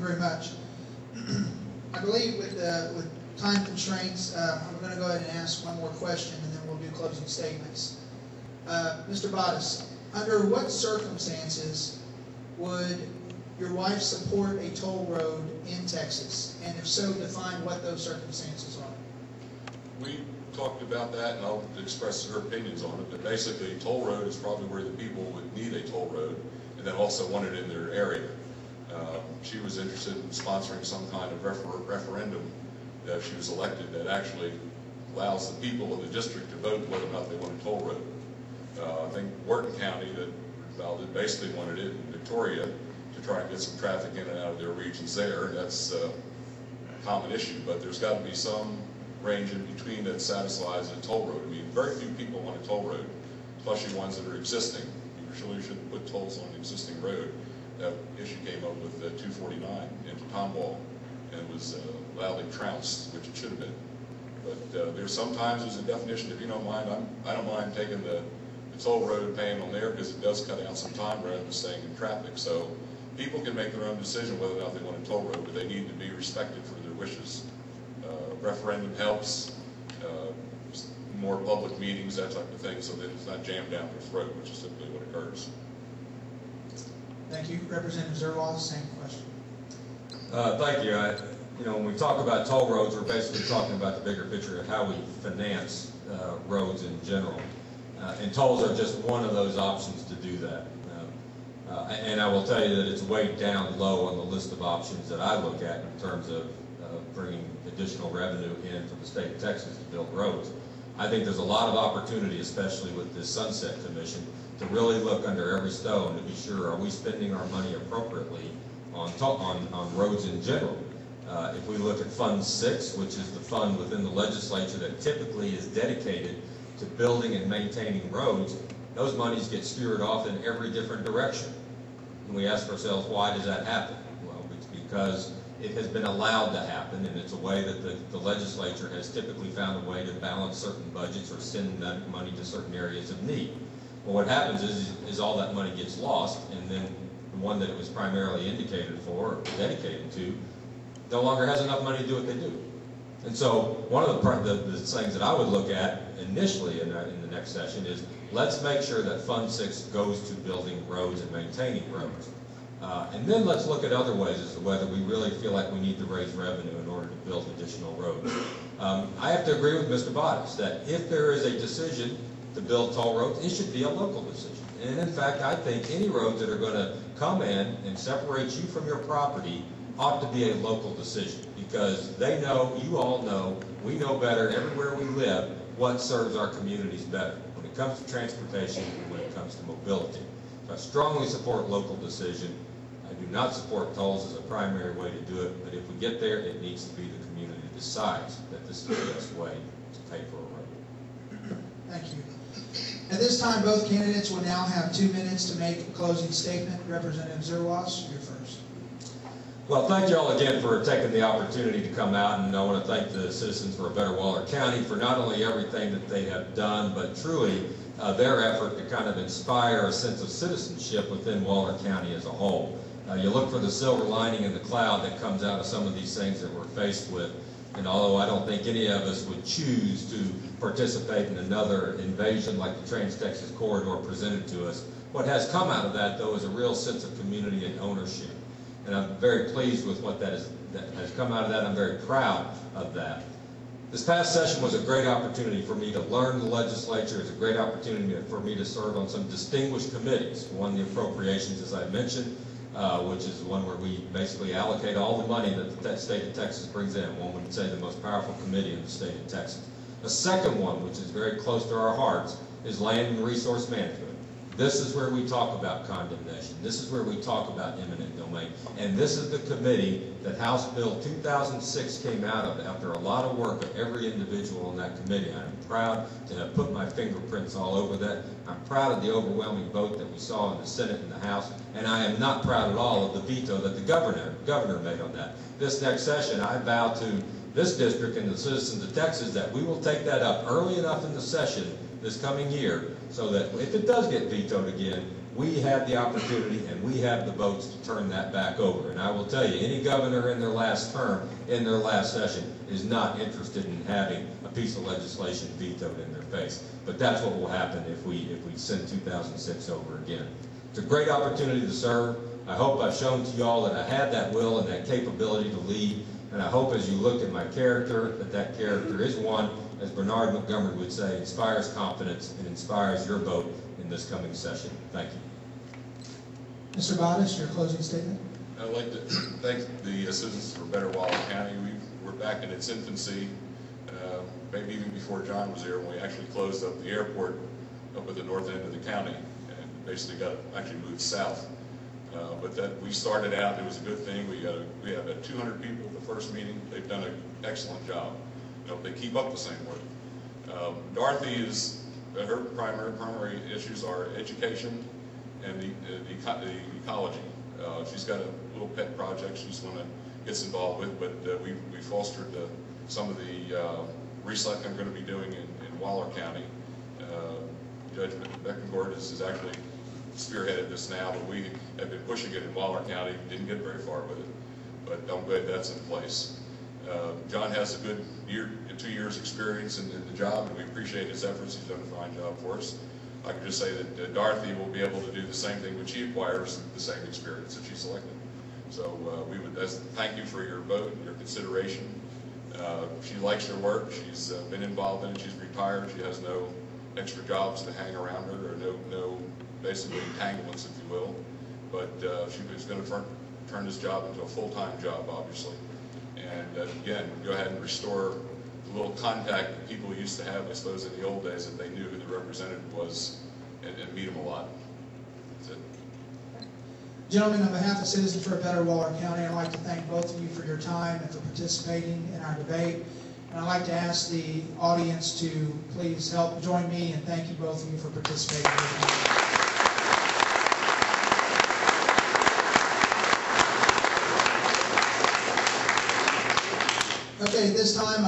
very much. I believe with time constraints, I'm going to go ahead and ask one more question, and then we'll do closing statements. Mr. Bottos, under what circumstances would your wife support a toll road in Texas? And if so, define what those circumstances are. We talked about that, and I'll express her opinions on it, but basically a toll road is probably where the people would need a toll road and then also want it in their area. She was interested in sponsoring some kind of referendum if she was elected that actually allows the people of the district to vote whether or not they want a toll road. I think Wharton County that basically wanted it in Victoria to try and get some traffic in and out of their regions there. That's a common issue, but there's got to be some range in between that satisfies a toll road. I mean, very few people want a toll road, especially ones that are existing. You surely shouldn't put tolls on the existing road. That issue came up with 249 into Tomball, and it was loudly trounced, which it should have been. But there's sometimes there's a definition. If you don't mind, I don't mind taking the toll road and paying on there because it does cut out some time rather than staying in traffic. So people can make their own decision whether or not they want a toll road, but they need to be respected for their wishes. Referendum helps, more public meetings, that type of thing, so that it's not jammed down their throat, which is typically what occurs. Thank you. Representative Zerwas, same question. Thank you. When we talk about toll roads, we're basically talking about the bigger picture of how we finance roads in general. And tolls are just one of those options to do that. And I will tell you that it's way down low on the list of options that I look at in terms of bringing additional revenue in from the state of Texas to build roads. I think there's a lot of opportunity, especially with this Sunset Commission, to really look under every stone to be sure, are we spending our money appropriately on roads in general? If we look at Fund 6, which is the fund within the legislature that typically is dedicated to building and maintaining roads, those monies get steered off in every different direction. And we ask ourselves, why does that happen? Well, it's because it has been allowed to happen, and it's a way that the legislature has typically found a way to balance certain budgets or send that money to certain areas of need. Well, what happens is all that money gets lost, and then the one that it was primarily indicated for, or dedicated to, no longer has enough money to do what they do. And so one of the things that I would look at initially in the next session is, let's make sure that Fund 6 goes to building roads and maintaining roads. And then let's look at other ways as to whether we really feel like we need to raise revenue in order to build additional roads. I have to agree with Mr. Bottos that if there is a decision to build toll roads, it should be a local decision. And in fact, I think any roads that are going to come in and separate you from your property ought to be a local decision, because they know, you all know, we know better everywhere we live what serves our communities better when it comes to transportation and when it comes to mobility. So I strongly support local decision. I do not support tolls as a primary way to do it, but if we get there, it needs to be the community that decides that this is the best way to pay for a road. Thank you. At this time, both candidates will now have 2 minutes to make a closing statement. Representative Zerwas, you're first. Well, thank you all again for taking the opportunity to come out, and I want to thank the citizens for a Better Waller County for not only everything that they have done, but truly their effort to kind of inspire a sense of citizenship within Waller County as a whole. You look for the silver lining in the cloud that comes out of some of these things that we're faced with, and although I don't think any of us would choose to participate in another invasion like the Trans-Texas Corridor presented to us, what has come out of that, though, is a real sense of community and ownership. And I'm very pleased with what that has come out of that. I'm very proud of that. This past session was a great opportunity for me to learn the legislature. It's a great opportunity for me to serve on some distinguished committees. One, the appropriations, as I mentioned, which is one where we basically allocate all the money that the state of Texas brings in. One would say the most powerful committee in the state of Texas. The second one, which is very close to our hearts, is land and resource management. This is where we talk about condemnation. This is where we talk about eminent domain. And this is the committee that House Bill 2006 came out of after a lot of work of every individual in that committee. I'm proud to have put my fingerprints all over that. I'm proud of the overwhelming vote that we saw in the Senate and the House. And I am not proud at all of the veto that the governor made on that. This next session, I vow to this district and the citizens of Texas that we will take that up early enough in the session this coming year so that if it does get vetoed again, we had the opportunity and we have the votes to turn that back over. And I will tell you, any governor in their last term, in their last session, is not interested in having a piece of legislation vetoed in their face. But that's what will happen if we send 2006 over again. It's a great opportunity to serve. I hope I've shown to you all that I had that will and that capability to lead. And I hope as you look at my character, that character is one, as Bernard Montgomery would say, inspires confidence and inspires your vote in this coming session. Thank you. Mr. Bottos, your closing statement. I'd like to thank the Citizens for Better Waller County. We're back in its infancy, maybe even before John was here, when we actually closed up the airport up at the north end of the county and basically actually moved south. But that we started out, it was a good thing. We had about 200 people at the first meeting. They've done an excellent job. I hope they keep up the same work. Dorothy is, her primary issues are education and the ecology. She's got a little pet project she just gets involved with, but we fostered some of the recycling we're going to be doing in Waller County. Judge Beckengord has actually spearheaded this now, but we have been pushing it in Waller County. Didn't get very far with it, but I'm glad that's in place. John has a good 2 years experience in the job, and we appreciate his efforts. He's done a fine job for us. I can just say that Dorothy will be able to do the same thing when she acquires the same experience that she selected. So we would thank you for your vote and your consideration. She likes her work. She's been involved in it. She's retired. She has no extra jobs to hang around her, or no basically entanglements, if you will. But she was going to turn this job into a full-time job, obviously. And again, go ahead and restore the little contact that people used to have, I suppose, in the old days, that they knew who the representative was and meet them a lot. That's it. Gentlemen, on behalf of Citizens for a Better Waller County, I'd like to thank both of you for your time and for participating in our debate. And I'd like to ask the audience to please help join me in thanking both of you for participating. Okay, at this time,